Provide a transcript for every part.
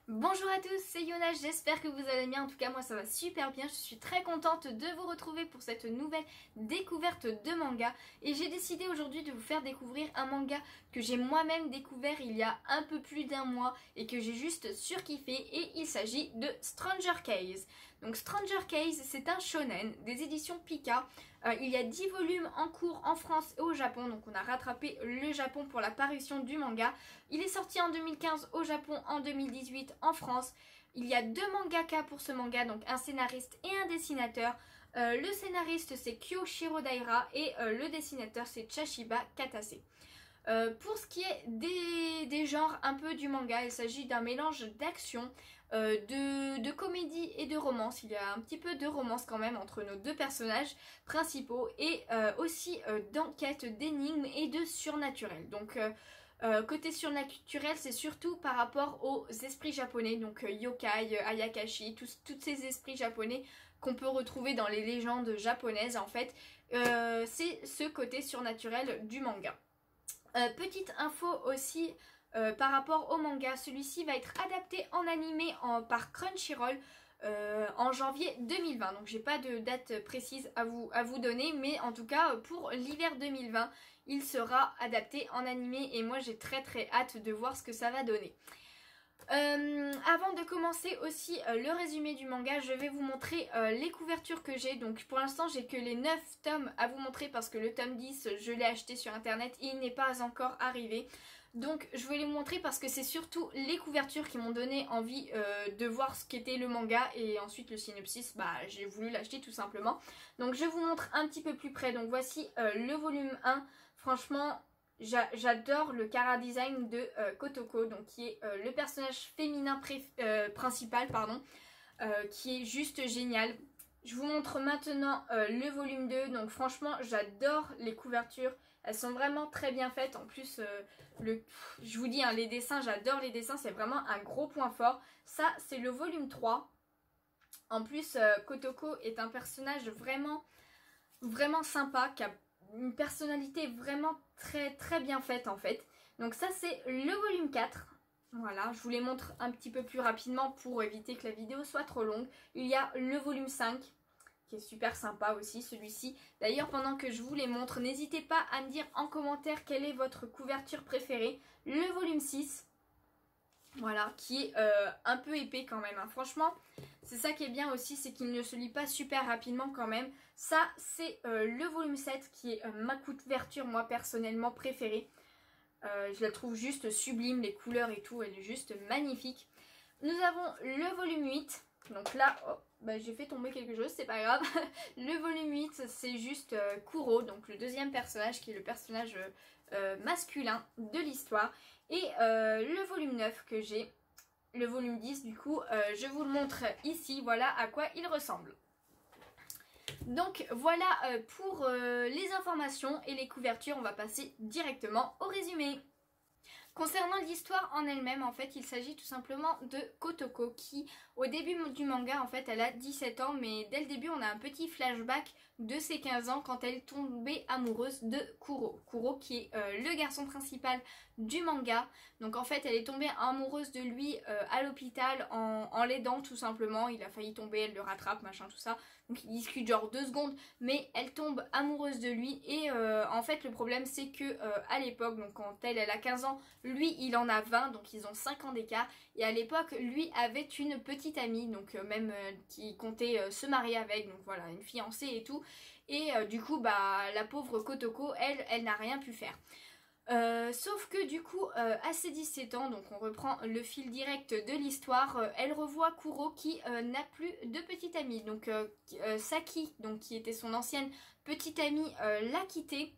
Bonjour à tous, c'est Yona, j'espère que vous allez bien, en tout cas moi ça va super bien, je suis très contente de vous retrouver pour cette nouvelle découverte de manga et j'ai décidé aujourd'hui de vous faire découvrir un manga que j'ai moi-même découvert il y a un peu plus d'un mois et que j'ai juste surkiffé et il s'agit de Stranger Case. Donc Stranger Case c'est un shonen des éditions Pika, il y a 10 volumes en cours en France et au Japon, donc on a rattrapé le Japon pour la parution du manga. Il est sorti en 2015 au Japon, en 2018 en France. Il y a deux mangaka pour ce manga, donc un scénariste et un dessinateur. Le scénariste c'est Kyoshiro Daira et le dessinateur c'est Chashiba Katase. Pour ce qui est des genres un peu du manga, il s'agit d'un mélange d'action, de comédie et de romance. Il y a un petit peu de romance quand même entre nos deux personnages principaux et aussi d'enquête, d'énigmes et de surnaturel. Donc côté surnaturel, c'est surtout par rapport aux esprits japonais, donc yokai, ayakashi, tous ces esprits japonais qu'on peut retrouver dans les légendes japonaises en fait. C'est ce côté surnaturel du manga. Petite info aussi par rapport au manga, celui-ci va être adapté en animé par Crunchyroll en janvier 2020. Donc j'ai pas de date précise à vous donner, mais en tout cas pour l'hiver 2020, il sera adapté en animé et moi j'ai très hâte de voir ce que ça va donner. Avant de commencer aussi le résumé du manga, je vais vous montrer les couvertures que j'ai. Donc pour l'instant j'ai que les 9 tomes à vous montrer parce que le tome 10 je l'ai acheté sur internet et il n'est pas encore arrivé. Donc je vais les montrer parce que c'est surtout les couvertures qui m'ont donné envie de voir ce qu'était le manga et ensuite le synopsis, bah j'ai voulu l'acheter tout simplement. Donc je vous montre un petit peu plus près. Donc voici le volume 1, franchement j'adore le chara design de Kotoko, donc qui est le personnage féminin principal, pardon, qui est juste génial. Je vous montre maintenant le volume 2, donc franchement j'adore les couvertures, elles sont vraiment très bien faites. En plus, je vous dis, hein, les dessins, j'adore les dessins, c'est vraiment un gros point fort. Ça c'est le volume 3. En plus, Kotoko est un personnage vraiment sympa, qui a une personnalité vraiment très bien faite en fait. Donc ça c'est le volume 4. Voilà, je vous les montre un petit peu plus rapidement pour éviter que la vidéo soit trop longue. Il y a le volume 5 qui est super sympa aussi celui-ci. D'ailleurs pendant que je vous les montre, n'hésitez pas à me dire en commentaire quelle est votre couverture préférée. Le volume 6. Voilà, qui est un peu épais quand même, hein. Franchement, c'est ça qui est bien aussi, c'est qu'il ne se lit pas super rapidement quand même. Ça, c'est le volume 7 qui est ma couverture, moi, personnellement préférée. Je la trouve juste sublime, les couleurs et tout, elle est juste magnifique. Nous avons le volume 8. Donc là, oh, bah, j'ai fait tomber quelque chose, c'est pas grave. Le volume 8, c'est juste Kuro, donc le deuxième personnage qui est le personnage masculin de l'histoire. Et le volume 9 que j'ai, le volume 10 du coup, je vous le montre ici, voilà à quoi il ressemble. Donc voilà pour les informations et les couvertures, on va passer directement au résumé. Concernant l'histoire en elle-même, en fait, il s'agit tout simplement de Kotoko qui, au début du manga, en fait, elle a 17 ans, mais dès le début, on a un petit flashback de ses 15 ans quand elle est tombée amoureuse de Kuro. Kuro qui est le garçon principal du manga. Donc en fait, elle est tombée amoureuse de lui à l'hôpital en l'aidant tout simplement. Il a failli tomber, elle le rattrape, machin, tout ça. Donc ils discutent genre 2 secondes, mais elle tombe amoureuse de lui. Et en fait, le problème, c'est que à l'époque, donc quand elle a 15 ans, lui, il en a 20, donc ils ont 5 ans d'écart. Et à l'époque, lui avait une petite amie, donc même qui comptait se marier avec, donc voilà, une fiancée et tout. Et du coup, bah, la pauvre Kotoko, elle n'a rien pu faire. Sauf que du coup, à ses 17 ans, donc on reprend le fil direct de l'histoire, elle revoit Kuro qui n'a plus de petite amie. Donc Saki, donc, qui était son ancienne petite amie, l'a quitté.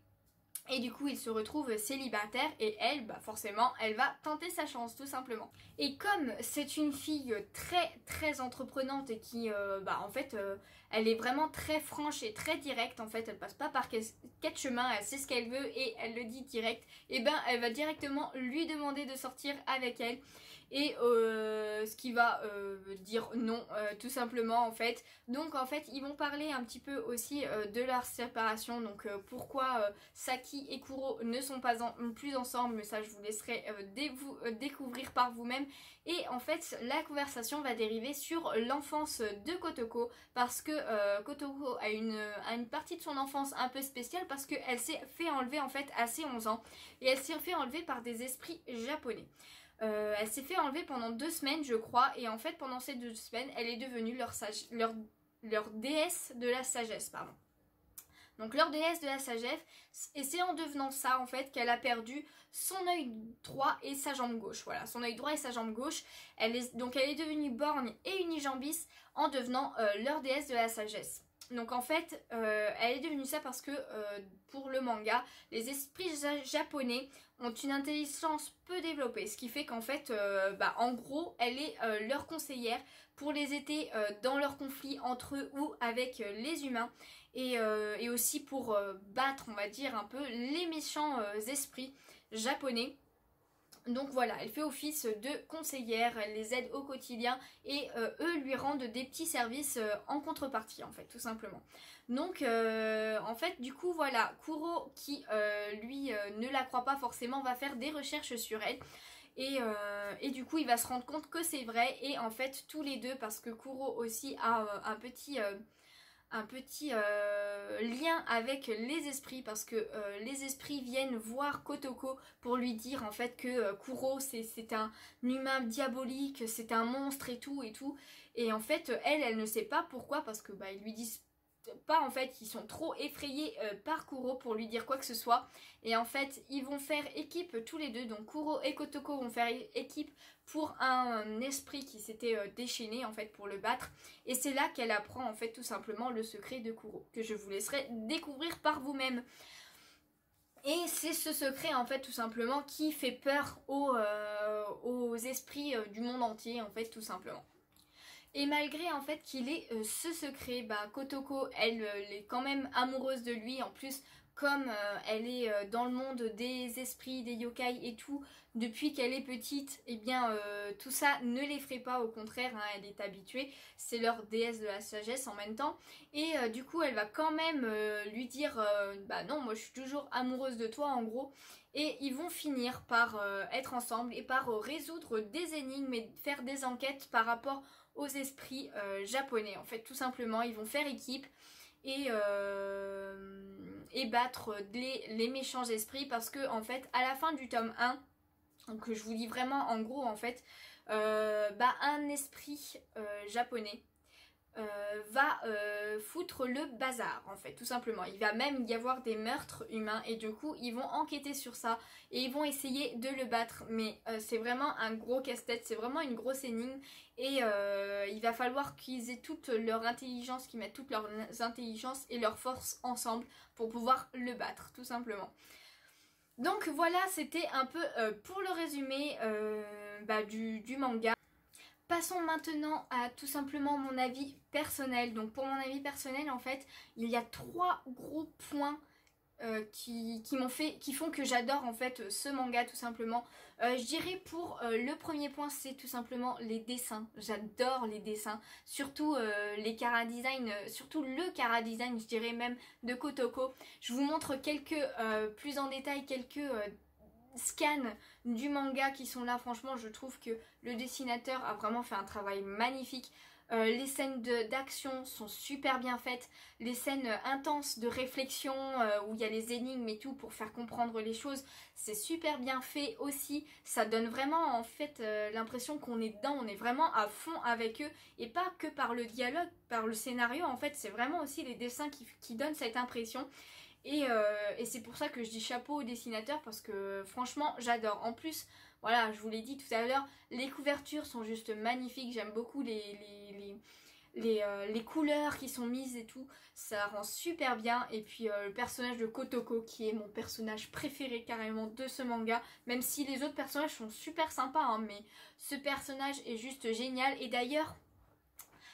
Et du coup il se retrouve célibataire et elle, bah forcément, elle va tenter sa chance tout simplement. Et comme c'est une fille très entreprenante et qui, bah en fait, elle est vraiment très franche et très directe en fait, elle passe pas par quatre chemins, elle sait ce qu'elle veut et elle le dit direct, et ben elle va directement lui demander de sortir avec elle. Et ce qui va dire non tout simplement en fait. Donc en fait ils vont parler un petit peu aussi de leur séparation, donc pourquoi Saki et Kuro ne sont pas plus ensemble, mais ça je vous laisserai découvrir par vous-même. Et en fait la conversation va dériver sur l'enfance de Kotoko, parce que Kotoko a une partie de son enfance un peu spéciale, parce qu'elle s'est fait enlever en fait à ses 11 ans, et elle s'est fait enlever par des esprits japonais. Elle s'est fait enlever pendant 2 semaines je crois, et en fait pendant ces 2 semaines elle est devenue leur déesse de la sagesse, pardon. Donc leur déesse de la sagesse, et c'est en devenant ça en fait qu'elle a perdu son œil droit et sa jambe gauche. Voilà, son œil droit et sa jambe gauche. Donc elle est devenue borgne et unijambiste en devenant leur déesse de la sagesse. Donc en fait, elle est devenue ça parce que pour le manga, les esprits japonais ont une intelligence peu développée, ce qui fait qu'en fait, en gros, elle est leur conseillère pour les aider dans leurs conflits entre eux ou avec les humains, et aussi pour battre, on va dire, un peu les méchants esprits japonais. Donc voilà, elle fait office de conseillère, elle les aide au quotidien, et eux lui rendent des petits services en contrepartie en fait, tout simplement. Donc en fait du coup voilà, Kuro qui lui ne la croit pas forcément va faire des recherches sur elle. Et du coup il va se rendre compte que c'est vrai, et en fait tous les deux, parce que Kuro aussi a un petit lien avec les esprits, parce que les esprits viennent voir Kotoko pour lui dire en fait que Kuro c'est un humain diabolique, c'est un monstre et tout, et en fait elle ne sait pas pourquoi, parce que ils lui disent pas en fait, ils sont trop effrayés par Kuro pour lui dire quoi que ce soit, et en fait ils vont faire équipe tous les deux, donc Kuro et Kotoko vont faire équipe pour un esprit qui s'était déchaîné en fait pour le battre, et c'est là qu'elle apprend en fait tout simplement le secret de Kuro, que je vous laisserai découvrir par vous-même. Et c'est ce secret en fait tout simplement qui fait peur aux esprits du monde entier en fait, tout simplement. Et malgré en fait qu'il ait ce secret, Kotoko elle est quand même amoureuse de lui. En plus, comme elle est dans le monde des esprits, des yokai et tout, depuis qu'elle est petite, et bien tout ça ne l'effraie pas, au contraire, hein, elle est habituée, c'est leur déesse de la sagesse en même temps. Et du coup elle va quand même lui dire non, moi je suis toujours amoureuse de toi en gros. Et ils vont finir par être ensemble et par résoudre des énigmes et faire des enquêtes par rapport aux esprits japonais. En fait, tout simplement, ils vont faire équipe et battre les méchants esprits, parce que en fait, à la fin du tome 1, donc je vous dis vraiment en gros en fait, un esprit japonais va foutre le bazar en fait, tout simplement. Il va même y avoir des meurtres humains, et du coup ils vont enquêter sur ça et ils vont essayer de le battre, mais c'est vraiment un gros casse-tête, c'est vraiment une grosse énigme, et il va falloir qu'ils aient toute leur intelligence, qu'ils mettent toutes leurs intelligences et leurs forces ensemble pour pouvoir le battre, tout simplement. Donc voilà, c'était un peu pour le résumé du manga. Passons maintenant à tout simplement mon avis personnel. Donc pour mon avis personnel, en fait, il y a 3 gros points qui font que j'adore en fait ce manga, tout simplement. Je dirais pour le premier point, c'est tout simplement les dessins. J'adore les dessins, surtout les chara-design, surtout le chara-design, je dirais même, de Kotoko. Je vous montre plus en détail quelques scans du manga qui sont là. Franchement, je trouve que le dessinateur a vraiment fait un travail magnifique. Les scènes d'action sont super bien faites, les scènes intenses de réflexion où il y a les énigmes et tout pour faire comprendre les choses, c'est super bien fait aussi. Ça donne vraiment en fait l'impression qu'on est dedans, on est vraiment à fond avec eux, et pas que par le dialogue, par le scénario en fait, c'est vraiment aussi les dessins qui donnent cette impression. Et c'est pour ça que je dis chapeau au dessinateur, parce que franchement j'adore. En plus, voilà, je vous l'ai dit tout à l'heure, les couvertures sont juste magnifiques. J'aime beaucoup les couleurs qui sont mises et tout. Ça rend super bien. Et puis le personnage de Kotoko, qui est mon personnage préféré carrément de ce manga. Même si les autres personnages sont super sympas, hein, mais ce personnage est juste génial. Et d'ailleurs,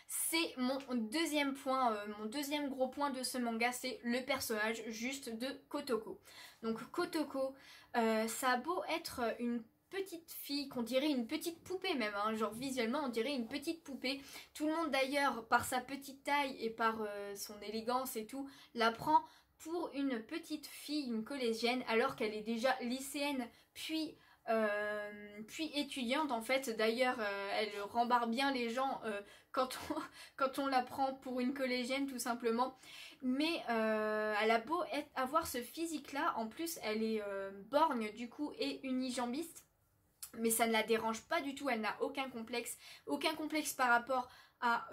c'est mon deuxième point, mon deuxième gros point de ce manga, c'est le personnage juste de Kotoko. Donc Kotoko, ça a beau être une petite fille, qu'on dirait une petite poupée même, hein, genre visuellement on dirait une petite poupée. Tout le monde d'ailleurs, par sa petite taille et par son élégance et tout, la prend pour une petite fille, une collégienne, alors qu'elle est déjà lycéenne, puis étudiante en fait. D'ailleurs, elle rembarre bien les gens quand on la prend pour une collégienne tout simplement. Mais elle a beau avoir ce physique là, en plus elle est borgne du coup et unijambiste. Mais ça ne la dérange pas du tout, elle n'a aucun complexe par rapport à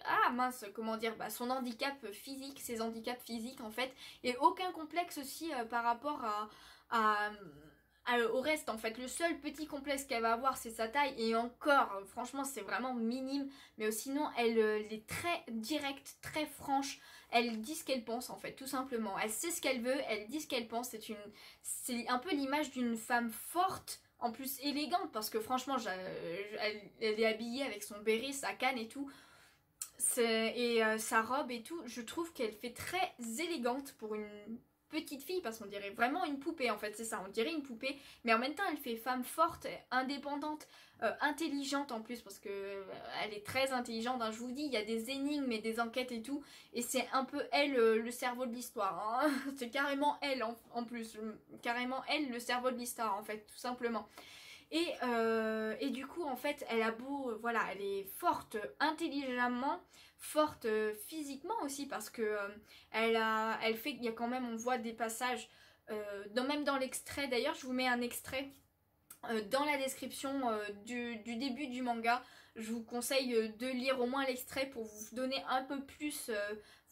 ah mince, comment dire, bah, son handicap physique, ses handicaps physiques en fait, et aucun complexe aussi par rapport à, au reste en fait. Le seul petit complexe qu'elle va avoir c'est sa taille, et encore franchement c'est vraiment minime, mais sinon elle est très directe, très franche. Elle dit ce qu'elle pense en fait, tout simplement. Elle sait ce qu'elle veut, elle dit ce qu'elle pense. C'est un peu l'image d'une femme forte, en plus élégante, parce que franchement, elle est habillée avec son béret, sa canne et tout, et sa robe et tout. Je trouve qu'elle fait très élégante pour une petite fille, parce qu'on dirait vraiment une poupée en fait, c'est ça, on dirait une poupée, mais en même temps elle fait femme forte, indépendante, intelligente en plus, parce que elle est très intelligente, hein. Je vous dis, il y a des énigmes et des enquêtes et tout, et c'est un peu elle le cerveau de l'histoire, hein. C'est carrément elle en plus, carrément elle le cerveau de l'histoire en fait, tout simplement. Et du coup en fait elle a beau, voilà, elle est forte intelligemment, forte physiquement aussi, parce que elle fait, il y a quand même, on voit des passages même dans l'extrait, d'ailleurs je vous mets un extrait dans la description du début du manga. Je vous conseille de lire au moins l'extrait pour vous donner un peu plus,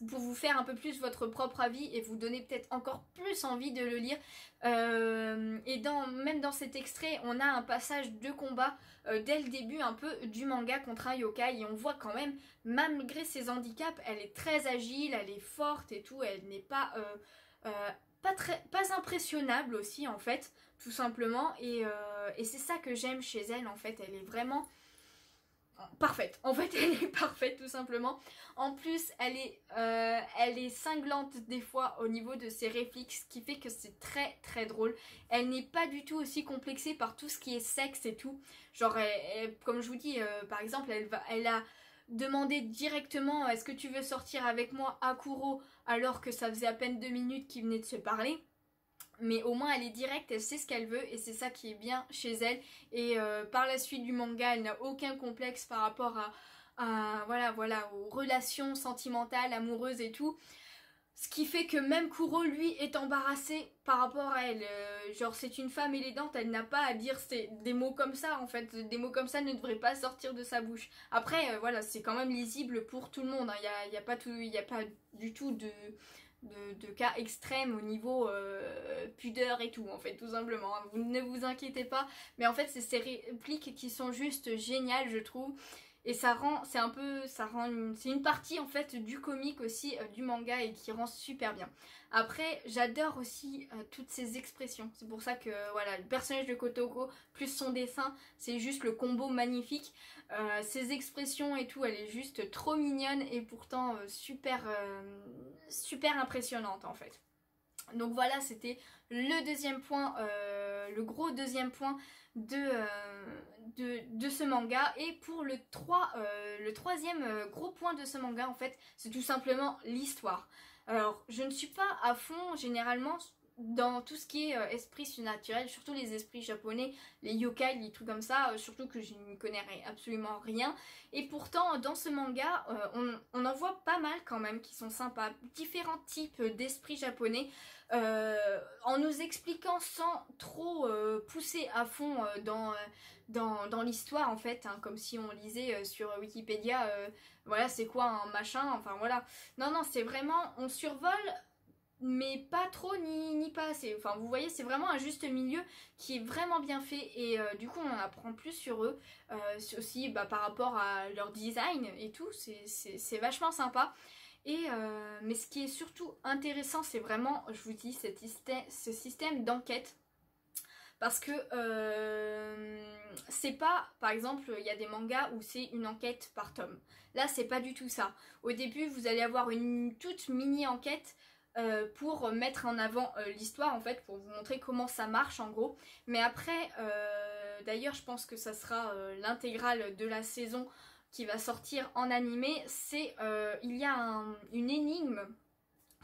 pour vous faire un peu plus votre propre avis et vous donner peut-être encore plus envie de le lire. Et même dans cet extrait, on a un passage de combat dès le début un peu du manga contre un yokai, et on voit quand même, malgré ses handicaps, elle est très agile, elle est forte et tout, elle n'est pas... pas impressionnable aussi en fait, tout simplement, et c'est ça que j'aime chez elle en fait. Elle est vraiment parfaite, en fait elle est parfaite tout simplement. En plus elle est cinglante des fois au niveau de ses répliques, ce qui fait que c'est très très drôle. Elle n'est pas du tout aussi complexée par tout ce qui est sexe et tout, genre comme je vous dis, par exemple elle a demandé directement est-ce que tu veux sortir avec moi à Kuro, alors que ça faisait à peine 2 minutes qu'ils venaient de se parler. Mais au moins elle est directe, elle sait ce qu'elle veut, et c'est ça qui est bien chez elle. Et par la suite du manga, elle n'a aucun complexe par rapport voilà, aux relations sentimentales, amoureuses et tout. Ce qui fait que même Kuro, lui, est embarrassé par rapport à elle. Genre, c'est une femme élégante, elle n'a pas à dire des mots comme ça, en fait. Des mots comme ça ne devraient pas sortir de sa bouche. Après, voilà, c'est quand même lisible pour tout le monde, hein. Il y a pas du tout de cas extrêmes au niveau pudeur et tout, en fait, tout simplement, hein. Vous ne vous inquiétez pas. Mais en fait, c'est ces répliques qui sont juste géniales, je trouve. Et c'est une partie en fait du comique aussi, du manga, et qui rend super bien. Après, j'adore aussi toutes ces expressions. C'est pour ça que voilà, le personnage de Kotoko plus son dessin, c'est juste le combo magnifique. Ses expressions et tout, elle est juste trop mignonne, et pourtant super impressionnante en fait. Donc voilà, c'était le deuxième point, le gros deuxième point de ce manga. Et pour le troisième gros point de ce manga, en fait, c'est tout simplement l'histoire. Alors, je ne suis pas à fond généralement dans tout ce qui est esprit surnaturel, surtout les esprits japonais, les yokai, les trucs comme ça, surtout que je ne connais absolument rien. Et pourtant, dans ce manga, on en voit pas mal quand même qui sont sympas. Différents types d'esprits japonais, en nous expliquant sans trop pousser à fond dans l'histoire en fait, hein, comme si on lisait sur Wikipédia, voilà, c'est quoi un machin, enfin voilà. Non, c'est vraiment, on survole, mais pas trop ni pas assez. Enfin, vous voyez, c'est vraiment un juste milieu qui est vraiment bien fait, et du coup, on en apprend plus sur eux, aussi par rapport à leur design et tout, c'est vachement sympa. Mais ce qui est surtout intéressant, c'est vraiment, je vous dis, ce système d'enquête. Parce que c'est pas, par exemple, il y a des mangas où c'est une enquête par tome. Là, c'est pas du tout ça. Au début, vous allez avoir une toute mini enquête pour mettre en avant l'histoire en fait, pour vous montrer comment ça marche en gros. Mais après, d'ailleurs je pense que ça sera l'intégrale de la saison qui va sortir en animé. C'est il y a une énigme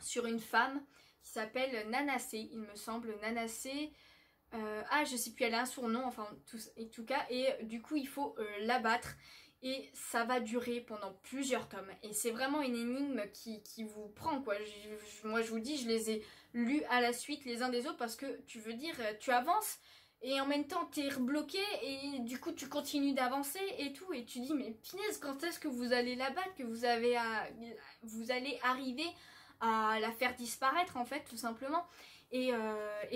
sur une femme qui s'appelle Nanase, il me semble, Nanase. Je sais plus, elle a un surnom, enfin tout cas, et du coup il faut l'abattre. Et ça va durer pendant plusieurs tomes. Et c'est vraiment une énigme qui vous prend, quoi. Moi, je vous dis, je les ai lus à la suite les uns des autres parce que tu veux dire, tu avances et en même temps, t'es rebloqué et du coup, tu continues d'avancer et tout. Et tu dis, mais punaise, quand est-ce que vous allez la battre, que vous allez arriver à la faire disparaître, en fait, tout simplement. Et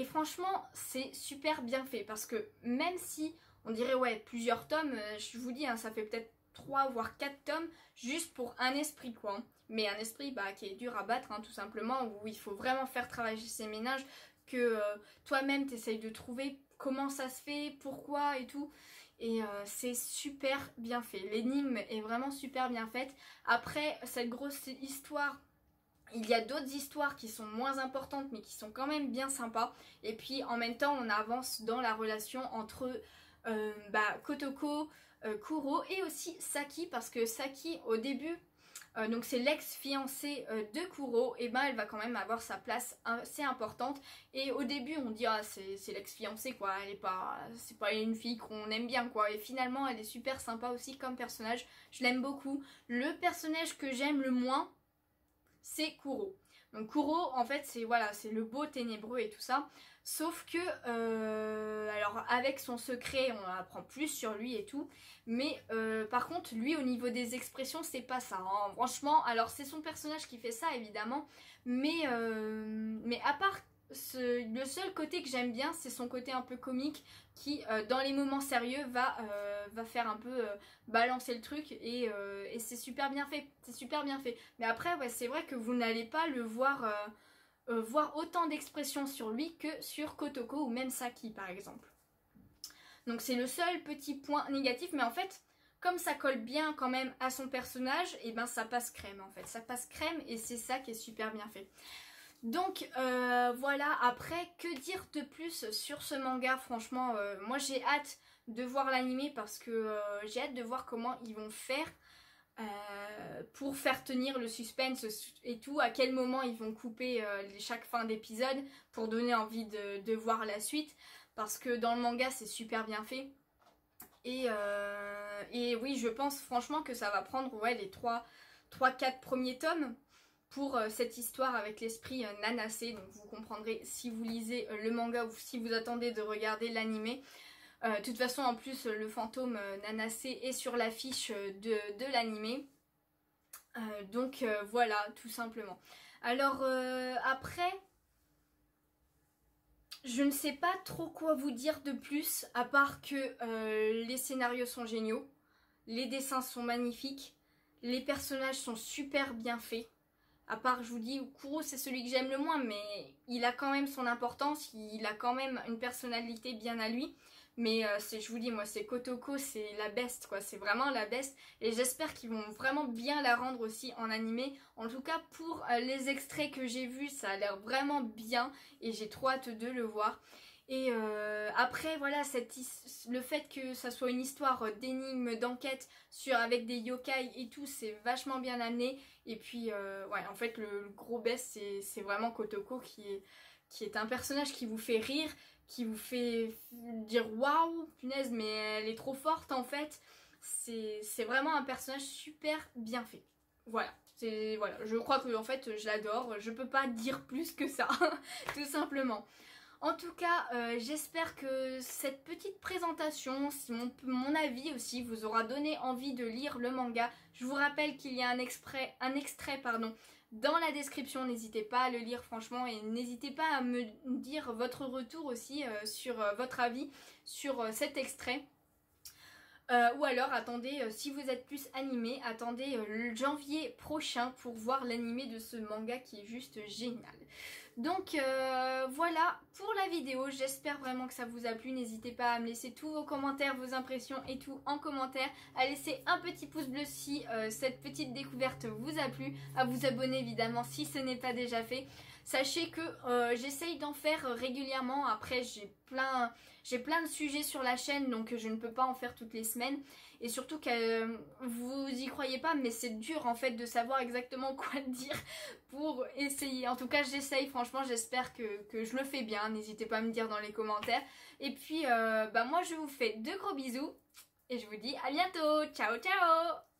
franchement, c'est super bien fait parce que même si on dirait ouais plusieurs tomes, je vous dis hein, ça fait peut-être 3 voire 4 tomes juste pour un esprit quoi. Mais un esprit qui est dur à battre hein, tout simplement, où il faut vraiment faire travailler ses méninges, que toi-même t'essayes de trouver comment ça se fait, pourquoi et tout. Et c'est super bien fait. L'énigme est vraiment super bien faite. Après cette grosse histoire, il y a d'autres histoires qui sont moins importantes mais qui sont quand même bien sympas. Et puis en même temps on avance dans la relation entre Kotoko, Kuro et aussi Saki, parce que Saki au début, donc c'est l'ex-fiancée de Kuro, et elle va quand même avoir sa place assez importante. Et au début on dit c'est l'ex-fiancée quoi, c'est pas une fille qu'on aime bien quoi. Et finalement elle est super sympa aussi comme personnage, je l'aime beaucoup. Le personnage que j'aime le moins, c'est Kuro. Donc Kuro en fait c'est le beau ténébreux et tout ça. Sauf que, alors avec son secret, on apprend plus sur lui et tout. Mais par contre, lui au niveau des expressions, c'est pas ça. Hein. Franchement, alors c'est son personnage qui fait ça évidemment. Mais à part le seul côté que j'aime bien, c'est son côté un peu comique qui, dans les moments sérieux, va faire un peu balancer le truc. Et c'est super bien fait. C'est super bien fait. Mais après, ouais, c'est vrai que vous n'allez pas le voir... voir autant d'expressions sur lui que sur Kotoko ou même Saki par exemple. Donc c'est le seul petit point négatif, mais en fait comme ça colle bien quand même à son personnage, et ça passe crème en fait, ça passe crème et c'est ça qui est super bien fait. Donc voilà, après que dire de plus sur ce manga, franchement moi j'ai hâte de voir l'animé parce que j'ai hâte de voir comment ils vont faire pour faire tenir le suspense et tout, à quel moment ils vont couper chaque fin d'épisode pour donner envie de voir la suite, parce que dans le manga c'est super bien fait. Et oui, je pense franchement que ça va prendre les 3-4 premiers tomes pour cette histoire avec l'esprit Nanase. Donc vous comprendrez si vous lisez le manga ou si vous attendez de regarder l'animé. De toute façon, en plus, le fantôme Nanase est sur l'affiche de l'animé. Donc voilà, tout simplement. Alors après, je ne sais pas trop quoi vous dire de plus, à part que les scénarios sont géniaux, les dessins sont magnifiques, les personnages sont super bien faits. À part, je vous dis, Kuro c'est celui que j'aime le moins, mais il a quand même son importance, il a quand même une personnalité bien à lui. Mais je vous dis, moi c'est Kotoko, c'est la best quoi, c'est vraiment la best. Et j'espère qu'ils vont vraiment bien la rendre aussi en animé. En tout cas pour les extraits que j'ai vus, ça a l'air vraiment bien et j'ai trop hâte de le voir. Et après voilà, le fait que ça soit une histoire d'énigmes, d'enquête avec des yokai et tout, c'est vachement bien amené. Et puis ouais, en fait le gros best c'est vraiment Kotoko qui est un personnage qui vous fait rire, qui vous fait dire waouh, punaise, mais elle est trop forte en fait. C'est vraiment un personnage super bien fait. Voilà, je crois que en fait je l'adore, je peux pas dire plus que ça, tout simplement. En tout cas, j'espère que cette petite présentation, si mon avis aussi vous aura donné envie de lire le manga. Je vous rappelle qu'il y a un extrait dans la description, n'hésitez pas à le lire franchement et n'hésitez pas à me dire votre retour aussi sur votre avis sur cet extrait. Ou alors attendez, si vous êtes plus animé, attendez le janvier prochain pour voir l'animé de ce manga qui est juste génial. Donc voilà pour la vidéo, j'espère vraiment que ça vous a plu. N'hésitez pas à me laisser tous vos commentaires, vos impressions et tout en commentaire, à laisser un petit pouce bleu si cette petite découverte vous a plu, à vous abonner évidemment si ce n'est pas déjà fait. Sachez que j'essaye d'en faire régulièrement. Après j'ai plein de sujets sur la chaîne, donc je ne peux pas en faire toutes les semaines. Et surtout que vous y croyez pas, mais c'est dur en fait de savoir exactement quoi dire pour essayer. En tout cas j'essaye, franchement j'espère que je le fais bien. N'hésitez pas à me dire dans les commentaires. Et puis moi je vous fais de gros bisous et je vous dis à bientôt. Ciao ciao.